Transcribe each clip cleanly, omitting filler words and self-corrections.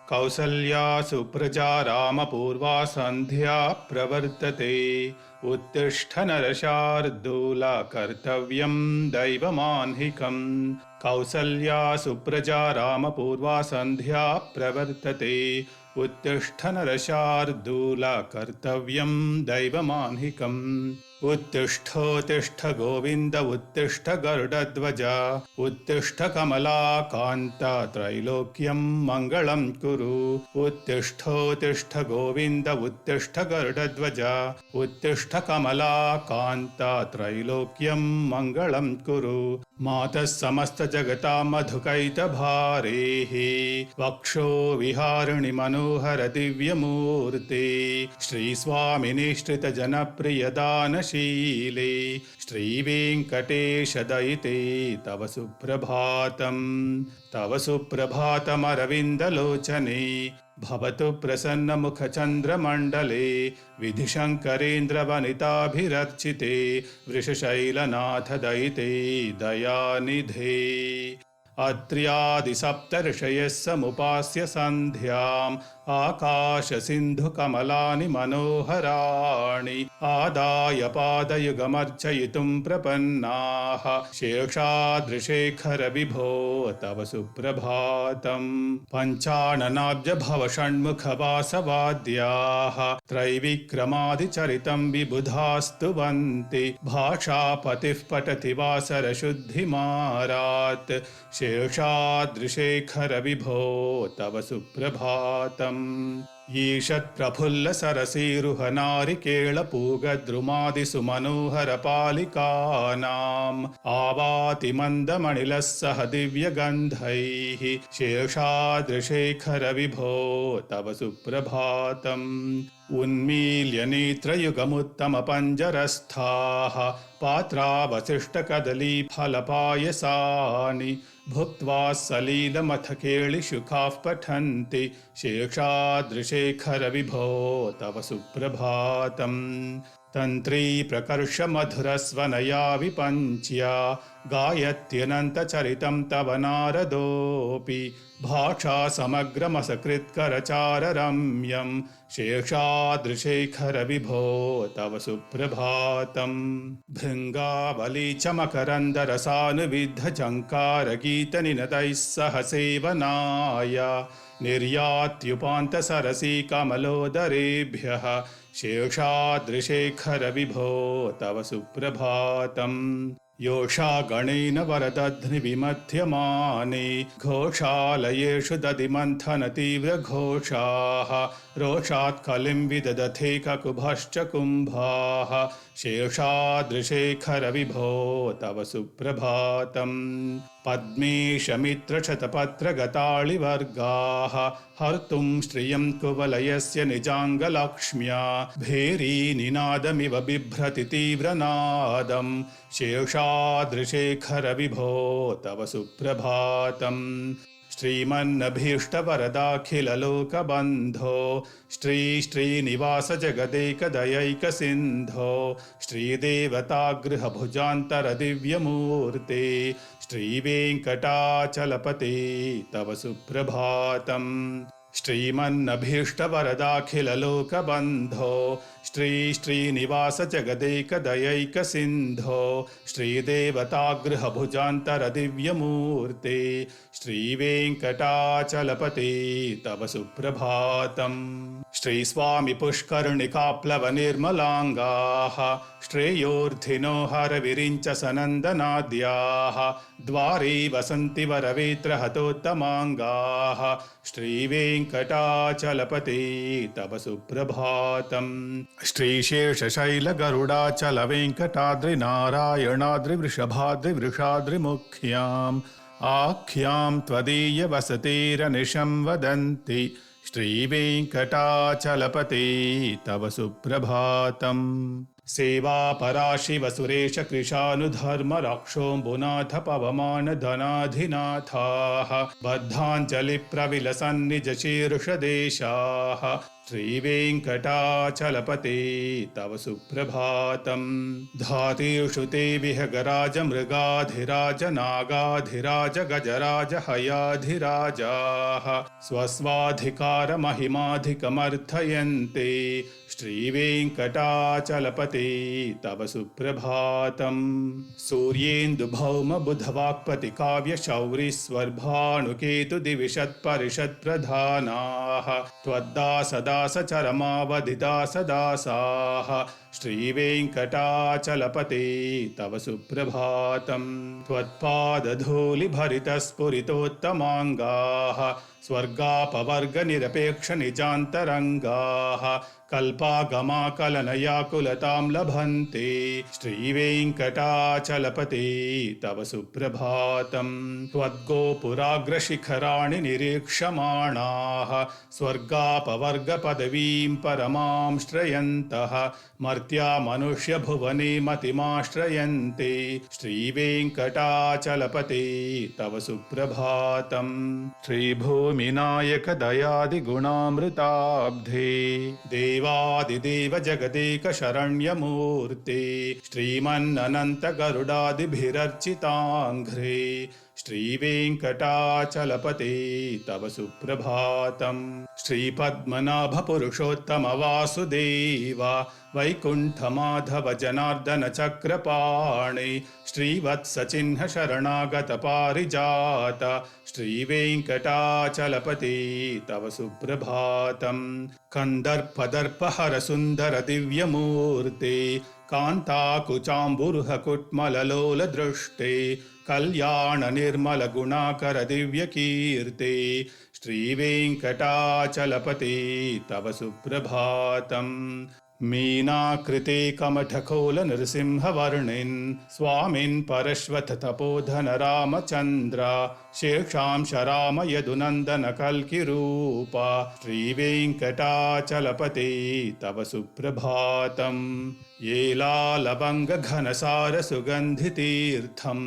कौसल्या सुप्रजा रामपूर्वा सन्ध्या प्रवर्तते। उत्तिष्ठ नरशार्दूल कर्तव्यं दैवमाह्निकम्। कौसल्या सुप्रजा रामपूर्वा सन्ध्या प्रवर्तते। उत्तिष्ठ नरशार्दूल कर्तव्यं दैवमाह्निकम्। उत्तिष्ठोत्तिष्ठ गोविन्द उत्तिष्ठ गरुडध्वज। उत्तिष्ठ कमलाकान्त त्रैलोक्यं मङ्गलं कुरु। उत्तिष्ठोत्तिष्ठ गोविन्द उत्तिष्ठ गरुडध्वज। उत्तिष्ठ कमलाकान्त त्रैलोक्यं मङ्गलं कुरु। मातः समस्त जगतां मधुकैटभारेः वक्षो विहारिणि मनोहर दिव्यमूर्ते। श्रीस्वामिनिश्रित जनप्रिय दानशीले श्रीवेङ्कटेश दयिते तव सुप्रभातम्। तव सुप्रभातमरविन्दलोचने भवतु प्रसन्नमुखचन्द्रमण्डले। विधिशङ्करेन्द्रवनिताभिरर्चिते वृषशैलनाथ दयिते दयानिधे। अत्र्यादिसप्तर्षयः समुपास्य सन्ध्याम् आकाशसिन्धुकमलानि मनोहराणि आदाय पादयुगमर्चयितुं प्रपन्नाः। शेषाद्रिशेखर विभो तव सुप्रभातम्। पञ्चाननाब्ज भव षण्मुखवासवाद्याः त्रैविक्रमादिचरितं विबुधास्तुवन्ति। भाषापतिः पठति वासरशुद्धिमारात्। शेषाद्रिशेखर विभो तव सुप्रभातम्। ईषत्प्रफुल्ल सरसीरुहनारिकेळपूगद्रुमादिषु मनोहर पालिकानाम् आवाति मन्दमणिलः सह दिव्यगन्धैः। शेषाद्रिशेखर विभो तव सुप्रभातम्। उन्मील्य नेत्रयुगमुत्तमपञ्जरस्थाः पात्रावशिष्टकदलीफलपायसानि भुक्त्वा सलीलमथ केळिशुकाः पठन्ति। शेषाद्रिशेखर विभो तव सुप्रभातम्। तन्त्री प्रकर्ष मधुरस्वनया विपञ्च्या गायत्यनन्तचरितं तव नारदोऽपि। भाषा समग्रमसकृत्करचाररम्यं। शेषाद्रिशेखर विभो तव सुप्रभातम्। भृङ्गावली च मकरन्दरसानुविद्धझङ्कारगीतनिनदैः सह सेवनाय निर्यात्युपान्तसरसी कमलोदरेभ्यः। शेषाद्रिशेखर विभो तव सुप्रभातम्। योषा गणेन वरदध्निविमध्यमाने घोषालयेषु दधिमन्थन तीव्रघोषाः रोषात् कलिं विदधते ककुभश्च कुम्भाः। शेषाद्रिशेखर विभो तव सुप्रभातम्। पद्मेशमित्रशतपत्रगताळिवर्गाः हर्तुं श्रियं कुवलयस्य निजाङ्गलक्ष्म्या भेरीनिनादमिव बिभ्रति तीव्रनादम्। शेषाद्रिशेखर विभो तव सुप्रभातम्। श्रीमन्नभीष्टवरदाखिललोकबन्धो श्रीनिवास जगदेकदयैकसिन्धो श्रीदेवतागृहभुजान्तर दिव्यमूर्ते श्रीवेङ्कटाचलपते तव सुप्रभातम्। श्रीमन्नभीष्टवरदाखिललोकबन्धो श्रीनिवास जगदेकदयैकसिन्धो श्रीदेवतागृहभुजान्तर दिव्यमूर्ते श्रीवेङ्कटाचलपते तव सुप्रभातम्। श्रीस्वामि पुष्करणिकाप्लवनिर्मलाङ्गाः श्रेयोर्थिनो हरविरिञ्च सनन्दनाद्याः द्वारे वसन्ति वरवेत्रहतोत्तमाङ्गाः। श्रीवेङ्कटाचलपते तव सुप्रभातम्। श्रीशेषशैलगरुडाचलवेङ्कटाद्रिनारायणाद्रिवृषभाद्रिवृषाद्रिमुख्याम् आख्यां त्वदीयवसतेरनिशं वदन्ति। श्रीवेङ्कटाचलपते तव सुप्रभातम्। सेवापराशिव सुरेश कृशानुधर्मरक्षोऽम्बुनाथ पवमान धनाधिनाथाः बद्धाञ्जलिप्रविलसन्निजशीर्षदेशाः श्रीवेङ्कटाचलपते तव सुप्रभातम् धातिषु ते विहगराज मृगाधिराज नागाधिराज गजराज हयाधिराजाः स्वस्वाधिकारमहिमाधिकमर्थयन्ते श्रीवेङ्कटाचलपते तव सुप्रभातम् सूर्येन्दुभौमबुधवाक्पति काव्यशौरिस्वर्भानुकेतुदिविषत्परिषत्प्रधानाः त्वद्दासदासचरमावधिदासदासाः श्रीवेङ्कटाचलपते तव सुप्रभातम् त्वत्पादधूलिभरितस्फुरितोत्तमाङ्गाः स्वर्गापवर्गनिरपेक्षनिजान्तरङ्गाः कल्पागमाकलनयाकुलतां लभन्ते श्रीवेङ्कटाचलपते तव सुप्रभातम् त्वद्गोपुराग्रशिखराणि निरीक्षमाणाः स्वर्गापवर्गपदवीं परमां श्रयन्तः मर्त्या मनुष्यभुवने मतिमाश्रयन्ते श्रीवेङ्कटाचलपते तव सुप्रभातम् श्रीभूमिनायक दयादिगुणामृताब्धे देवादिदेव जगदेक शरण्यमूर्ते श्रीमन्ननन्त गरुडादिभिरर्चिताङ्घ्रे श्रीवेङ्कटाचलपते तव सुप्रभातम् श्रीपद्मनाभ पुरुषोत्तम वासुदेव वैकुण्ठमाधव जनार्दन चक्रपाणि श्रीवत्सचिह्न शरणागत पारिजात श्रीवेङ्कटाचलपते तव सुप्रभातम् कन्दर्पदर्पहर सुन्दर दिव्यमूर्ते कान्ताकुचाम्बुरुह कुट्मललोल दृष्टे कल्याण निर्मल गुणाकर दिव्यकीर्ते श्रीवेङ्कटाचलपते तव सुप्रभातम् मीनाकृते कमठकोल नृसिंहवर्णिन् स्वामिन् परश्वथ तपोधन रामचन्द्र शेषांश राम यदुनन्दन कल्किरूप श्रीवेङ्कटाचलपते तव सुप्रभातम् येलालवङ्ग घनसार सुगन्धितीर्थं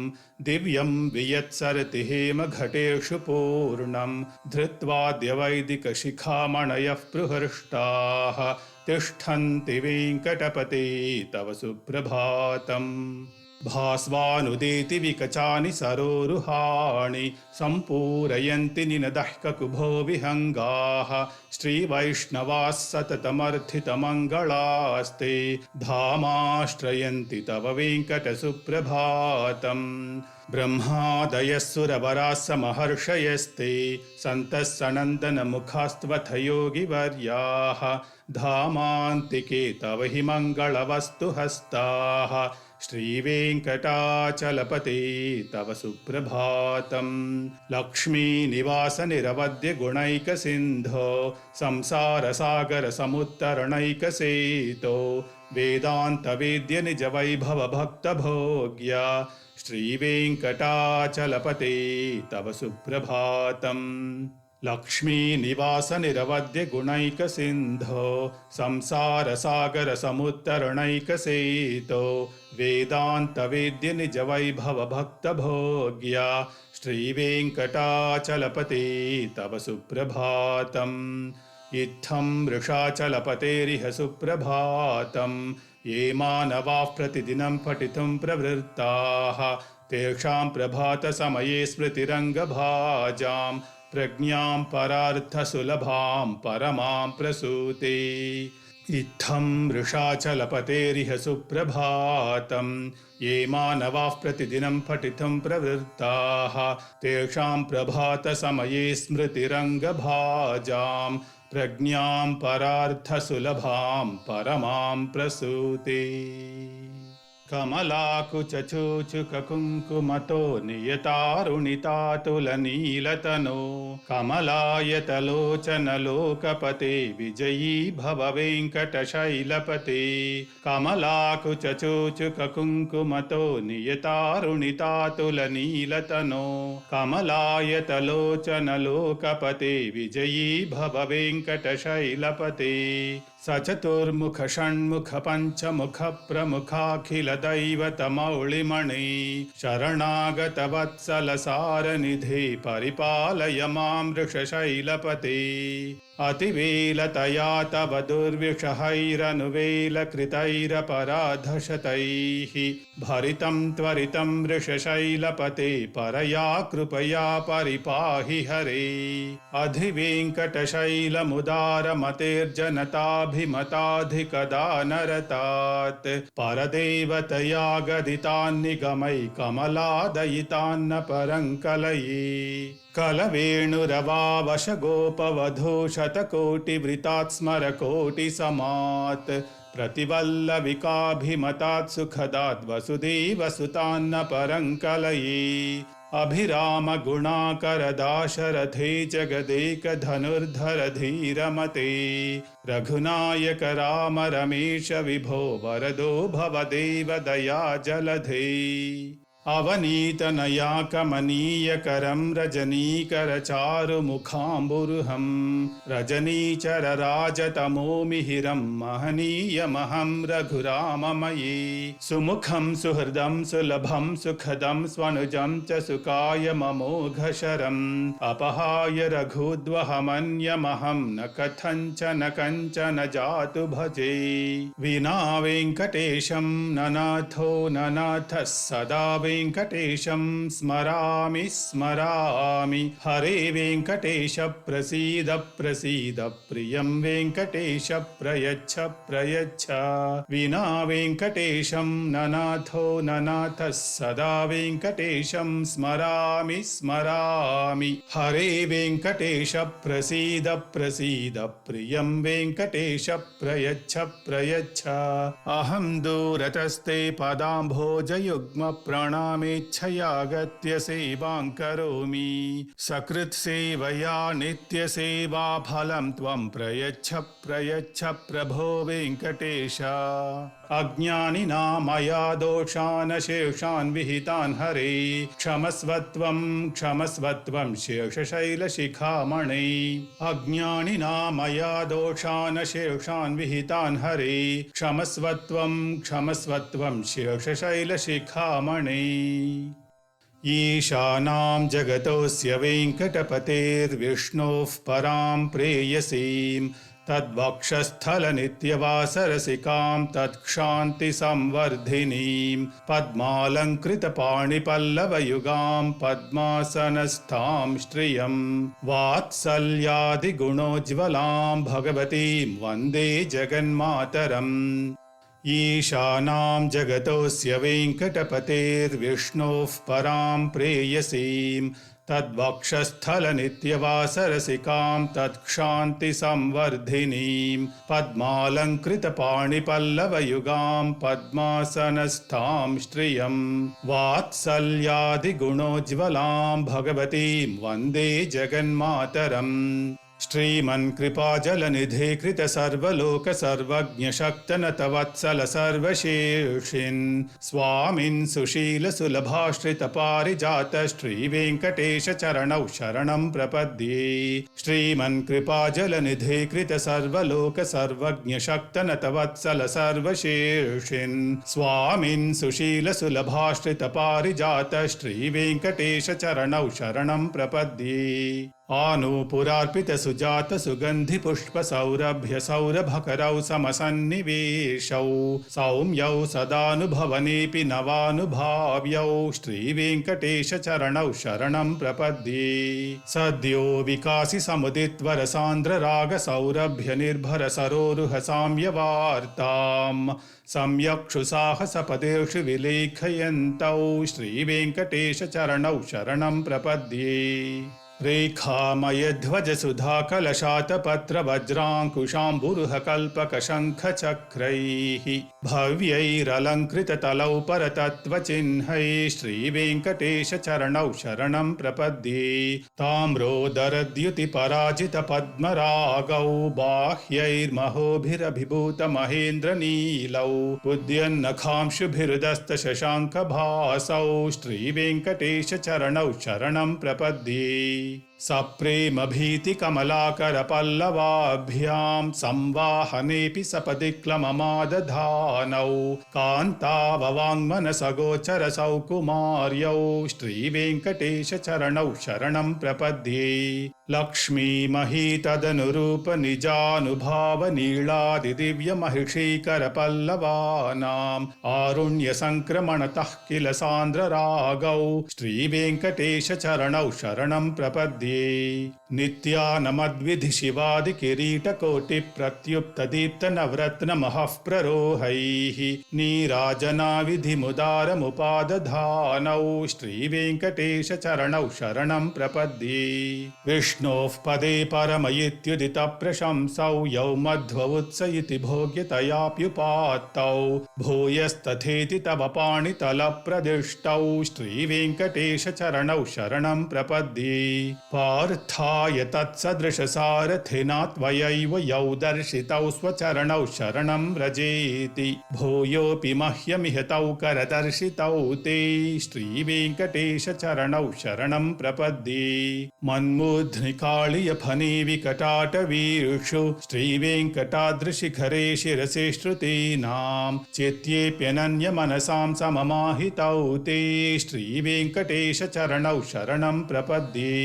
दिव्यं वियत्सरति हेमघटेषु पूर्णं धृत्वाद्यवैदिकशिखामणयः प्रहृष्टाः तिष्ठन्ति वेङ्कटपते तव सुप्रभातम् भास्वानुदेति विकचानि सरोरुहाणि सम्पूरयन्ति निनदह्ककुभो विहङ्गाः श्रीवैष्णवाः सततमर्थितमङ्गलास्ते धामाश्रयन्ति तव वेङ्कटसुप्रभातम् ब्रह्मादयः सुरवराः समहर्षयस्ते सन्तः सनन्दनमुखास्त्वथ योगिवर्याः धामान्तिके तव हि मङ्गलवस्तुहस्ताः श्रीवेङ्कटाचलपते तव सुप्रभातम् लक्ष्मीनिवास निरवद्य गुणैकसिन्धो संसारसागर समुत्तरणैकसेतो वेदान्तवेद्य निज वैभव भक्तभोग्य श्रीवेङ्कटाचलपते तव सुप्रभातम् लक्ष्मीनिवास निरवद्य गुणैकसिन्धो संसारसागर समुत्तरणैकसेतो वेदान्तवेद्य निज वैभव भक्तभोग्य श्रीवेङ्कटाचलपते तव सुप्रभातम् इत्थं वृषाचलपतेरिह सुप्रभातम् ये मानवाः प्रतिदिनं पठितुं प्रवृत्ताः तेषां प्रभातसमये स्मृतिरङ्गभाजां प्रज्ञां परार्थसुलभां परमां प्रसूते इत्थं वृषाचलपतेरिह सुप्रभातम् ये मानवाः प्रतिदिनं पठितुं प्रवृत्ताः तेषां प्रभातसमये स्मृतिरङ्गभाजां प्रज्ञां परार्थसुलभां परमां प्रसूते कमलाकुचूचुककुङ्कुमतो नियतारुणितातुलनीलतनो कमलायतलोचनलोकपते विजयी भव वेङ्कटशैलपते कमलाकुचूचुककुङ्कुमतो नियतारुणितातुलनीलतनो कमलायतलोचनलोकपते विजयी भव वेङ्कटशैलपते सचतुर्मुख षण्मुख पञ्चमुख प्रमुखाखिल दैवतमौळिमणि शरणागत वत्सल सारनिधे परिपालय मां वृषशैलपते अतिवेलतया तव दुर्विषहैरनुवेलकृतैरपराधशतैः भरितं त्वरितं वृषशैलपते परया कृपया परिपाहि हरे अधिवेङ्कटशैलमुदारमतेर्जनताभिमताधिकदानरतात् परदेवतया गदितान्निगमै कमलादयितान्न परङ्कलये कलवेणुरवावशगोपवधू शतकोटिवृतात् स्मरकोटिसमात् प्रतिवल्लविकाभिमतात् सुखदात् वसुदेवसुतान्न परङ्कलये अभिरामगुणाकरदाशरथे जगदेकधनुर्धर धीरमते रघुनायक राम रमेश विभो वरदो भवदेव दया जलधे अवनीतनया कमनीयकरं रजनीकरचारुमुखाम्बुरुहं रजनीचरराजतमोमिहिरं महनीयमहं रघुराममये सुमुखं सुहृदं सुलभं सुखदं स्वनुजं च सुकाय ममोघशरम् अपहाय रघुद्वहमन्यमहं न कथञ्चन कञ्चन जातु भजे विना वेङ्कटेशं ननाथो ननाथः सदा वेङ्कटेशं स्मरामि स्मरामि हरे वेङ्कटेश प्रसीद प्रसीद प्रियं वेङ्कटेश प्रयच्छ प्रयच्छ विना वेङ्कटेशं ननाथो ननाथः सदा वेङ्कटेशं स्मरामि स्मरामि हरे वेङ्कटेश प्रसीद प्रसीद प्रियं वेङ्कटेश प्रयच्छ प्रयच्छ अहं दूरतस्ते पदाम्भोजयुग्म प्रणामेच्छया सेवां करोमि सकृत्सेवया नित्यसेवा फलं त्वं प्रयच्छ प्रयच्छ प्रभो वेङ्कटेश अज्ञानिना मया दोषान् शेषान् विहितान् हरे क्षमस्वत्वं शेषशैलशिखामणे अज्ञानिना मया दोषान् शेषान् विहितान् हरे क्षमस्वत्वं शेषशैलशिखामणे ईशानां जगतोऽस्य वेङ्कटपतेर्विष्णोः परां प्रेयसीं तद्वक्षस्थलनित्यवासरसिकां तत्क्षान्तिसंवर्धिनीं पद्मालङ्कृतपाणिपल्लवयुगां पद्मासनस्थां श्रियं वात्सल्यादिगुणोज्ज्वलां भगवतीं वन्दे जगन्मातरम् ईशानां जगतोऽस्य वेङ्कटपतेर्विष्णोः परां प्रेयसीं तद्वक्षस्थलनित्यवासरसिकां तत्क्षान्तिसंवर्धिनीं पद्मालङ्कृतपाणिपल्लवयुगां पद्मासनस्थां श्रियं वात्सल्यादिगुणोज्ज्वलां भगवतीं वन्दे जगन्मातरम् श्रीमन्कृपाजलनिधे कृत सर्वलोक सर्वज्ञ शक्तनतवत्सल सर्वशेषिन् स्वामिन् सुशील सुलभाश्रित पारिजात श्रीवेङ्कटेश चरणौ शरणं प्रपद्ये श्रीमन्कृपाजलनिधे कृत सर्वलोक सर्वज्ञ शक्तनतवत्सल सर्वशेषिन् स्वामिन् सुशील सुलभाश्रित पारिजात श्रीवेङ्कटेश चरणौ शरणं प्रपद्ये आनूपुरार्पित सुजात सुगन्धि पुष्प सौरभ्य सौरभकरौ समसन्निवेशौ सौम्यौ सदानुभवनेऽपि नवानुभाव्यौ श्रीवेङ्कटेश चरणौ शरणं प्रपद्ये सद्यो विकासि समुदित्वर सान्द्र राग सौरभ्य निर्भर सरोरुह साम्यवार्तां सम्यक्षुसाहसपदेषु विलेखयन्तौ श्रीवेङ्कटेश चरणौ शरणं प्रपद्ये रेखामयध्वज सुधाकलशातपत्र वज्राङ्कुशाम्बुरुह कल्पक शङ्ख चक्रैः भव्यैरलङ्कृत तलौ परतत्त्वचिह्नैः श्रीवेङ्कटेश चरणौ शरणं प्रपद्ये ताम्रोदरद्युति पराजित पद्मरागौ बाह्यैर्महोभिरभिभूत महेन्द्रनीलौ उद्यन्नखांशुभिरुदस्त शशाङ्क भासौ श्रीवेङ्कटेश चरणौ शरणं प्रपद्ये सप्रेम भीति कमलाकर पल्लवाभ्यां संवाहनेऽपि सपदि क्लममादधातौ कान्ताववाङ्मनसगोचरसौ कुमार्यौ श्रीवेङ्कटेशचरणौ शरणं प्रपद्ये लक्ष्मीमही तदनुरूप निजानुभावनीलादिदिव्यमहिषीकरपल्लवानाम् आरुण्यसङ्क्रमणतः किल सान्द्ररागौ श्रीवेङ्कटेशचरणौ शरणं प्रपद्ये नित्यानमद्विधिशिवादिकिरीटकोटिप्रत्युप्तदीप्तनवरत्नमहः प्ररोहैः नीराजनाविधिमुदारमुपादधानौ श्रीवेङ्कटेशचरणौ शरणं प्रपद्ये विष्णोः पदे परमयित्युदितप्रशंसौ यौ मध्व उत्स इति भोग्यतयाप्युपात्तौ भूयस्तथेति तव पाणितलप्रदिष्टौ श्रीवेङ्कटेशचरणौ शरणं प्रपद्ये पार्थाय तत्सदृशसारथिना त्वयैव यौ दर्शितौ स्वचरणौ शरणं व्रजेति भूयोऽपि मह्यमिह तौ करदर्शितौ ते श्रीवेङ्कटेशचरणौ शरणं प्रपद्ये मन्मूर्ध्निकाळीयफणे विकटाटवीषु श्रीवेङ्कटाद्रिशिखरे शिरसे श्रुतीनां चित्तेऽप्यनन्यमनसां सममाहितौ ते श्रीवेङ्कटेशचरणौ शरणं प्रपद्ये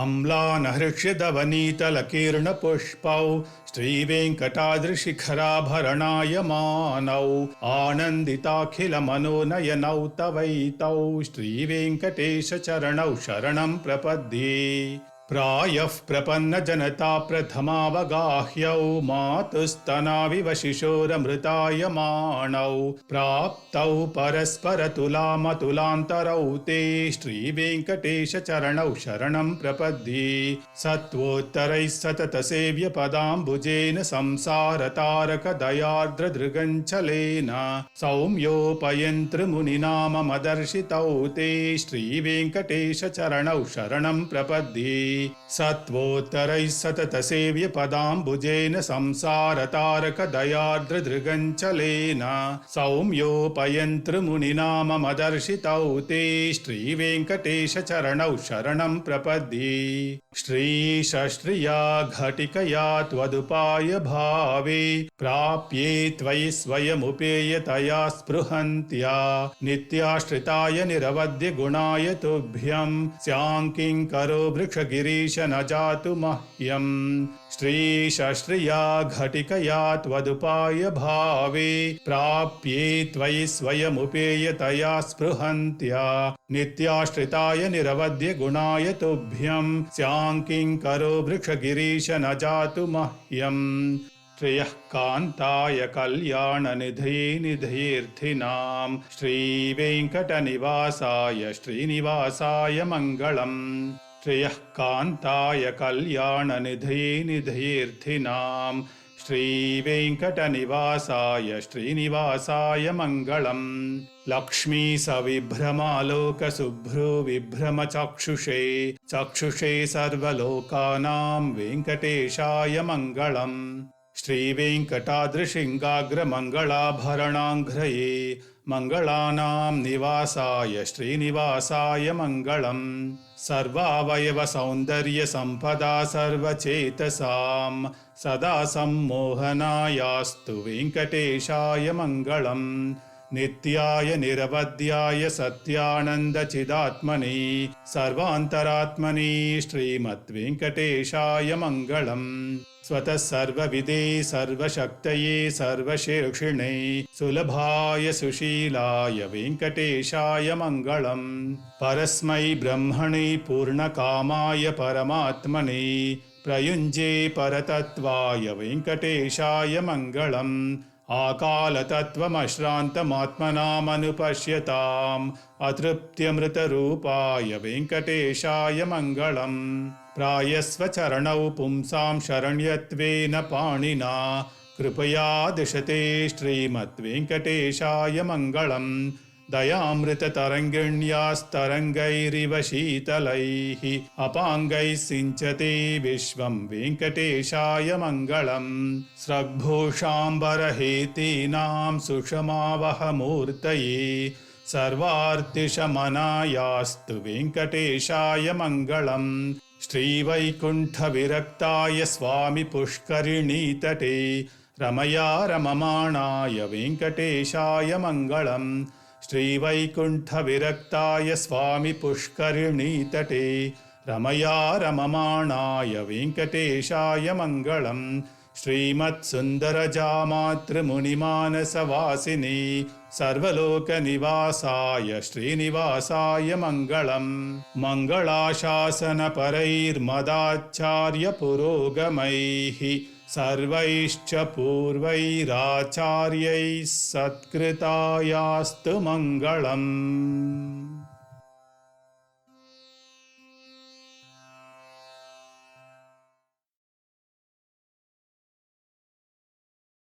अम्लानहृष्यदवनीतलकीर्णपुष्पौ श्रीवेङ्कटाद्रिशिखराभरणायमानौ आनन्दिताखिलमनोनयनौ तवैतौ श्रीवेङ्कटेशचरणौ शरणं प्रपद्ये प्रायः प्रपन्नजनता प्रथमावगाह्यौ मातुस्तनाविव शिशोरमृतायमाणौ प्राप्तौ परस्परतुलामतुलान्तरौ ते श्रीवेङ्कटेशचरणौ शरणं प्रपद्ये सत्वोत्तरैः सततसेव्यपदाम्बुजेन संसारतारकदयार्द्रदृगञ्चलेन सौम्योपयन्तृमुनिनाममदर्शितौ ते श्रीवेङ्कटेशचरणौ शरणं प्रपद्ये सत्वोत्तरैः सततसेव्यपदाम्बुजेन संसारतारकदयार्द्रदृगञ्चलेन सौम्योपयन्तृमुनिनाममदर्शितौ ते श्रीवेङ्कटेशचरणौ शरणं प्रपद्ये श्रीशश्रिया घटिकया त्वदुपाय भावे प्राप्ये त्वयि स्वयमुपेयतया स्पृहन्त्या नित्याश्रिताय निरवध्य गुणाय तुभ्यं स्याङ्किङ्करो वृक्षगिरीश न जातु मह्यम् श्रीशश्रिया घटिकया त्वदुपाय भावे प्राप्ये त्वयि स्वयमुपेयतया स्पृहन्त्या नित्याश्रिताय निरवध्य गुणाय तुभ्यं स्याङ्किङ्करो वृक्षगिरीश न जातु मह्यम् श्रियः कान्ताय कल्याणनिधये निधयेऽर्थिनां श्रीवेङ्कटनिवासाय श्रीनिवासाय मङ्गलम् श्रियः कान्ताय कल्याणनिधये निधयेऽर्थिनां श्रीवेङ्कटनिवासाय श्रीनिवासाय मङ्गलम् लक्ष्मी सविभ्रमालोकशुभ्रो विभ्रमचक्षुषे चक्षुषे सर्वलोकानां वेङ्कटेशाय मङ्गलम् श्रीवेङ्कटाद्रिशृङ्गाग्रमङ्गलाभरणाङ्घ्रये मङ्गलानां निवासाय श्रीनिवासाय मङ्गलम् सर्वावयवसौन्दर्यसम्पदा सर्वचेतसां सदा सम्मोहनायास्तु वेङ्कटेशाय मङ्गलम् नित्याय निरवध्याय सत्यानन्दचिदात्मने सर्वान्तरात्मने श्रीमद्वेङ्कटेशाय मङ्गलम् स्वतः सर्वविदे सर्वशक्तये सर्वशीर्षिणे सुलभाय सुशीलाय वेङ्कटेशाय मङ्गलम् परस्मै ब्रह्मणे पूर्णकामाय परमात्मने प्रयुञ्जे परतत्त्वाय वेङ्कटेशाय मङ्गलम् आकालतत्त्वमश्रान्तमात्मनामनुपश्यताम् अतृप्त्यमृतरूपाय वेङ्कटेशाय मङ्गलम् प्रायस्व चरणौ पुंसां शरण्यत्वेन पाणिना कृपया दिशते श्रीमद्वेङ्कटेशाय मङ्गलम् दयामृततरङ्गिण्यास्तरङ्गैरिव शीतलैः अपाङ्गैः सिञ्चते विश्वं वेङ्कटेशाय मङ्गलम् स्रग्भूषाम्बरहेतीनां सुषमावहमूर्तये सर्वार्तिशमनायास्तु वेङ्कटेशाय मङ्गलम् श्रीवैकुण्ठविरक्ताय स्वामि पुष्करिणीतटे रमया रममाणाय वेङ्कटेशाय मङ्गलम् श्रीवैकुण्ठविरक्ताय स्वामि पुष्करिणीतटे रमया रममाणाय वेङ्कटेशाय मङ्गलम् श्रीमत्सुन्दरजामातृमुनिमानसवासिनी सर्वलोकनिवासाय श्रीनिवासाय मङ्गलम् मङ्गलाशासनपरैर्मदाचार्यपुरोगमैः सर्वैश्च पूर्वैराचार्यैः सत्कृतायास्तु मङ्गलम्।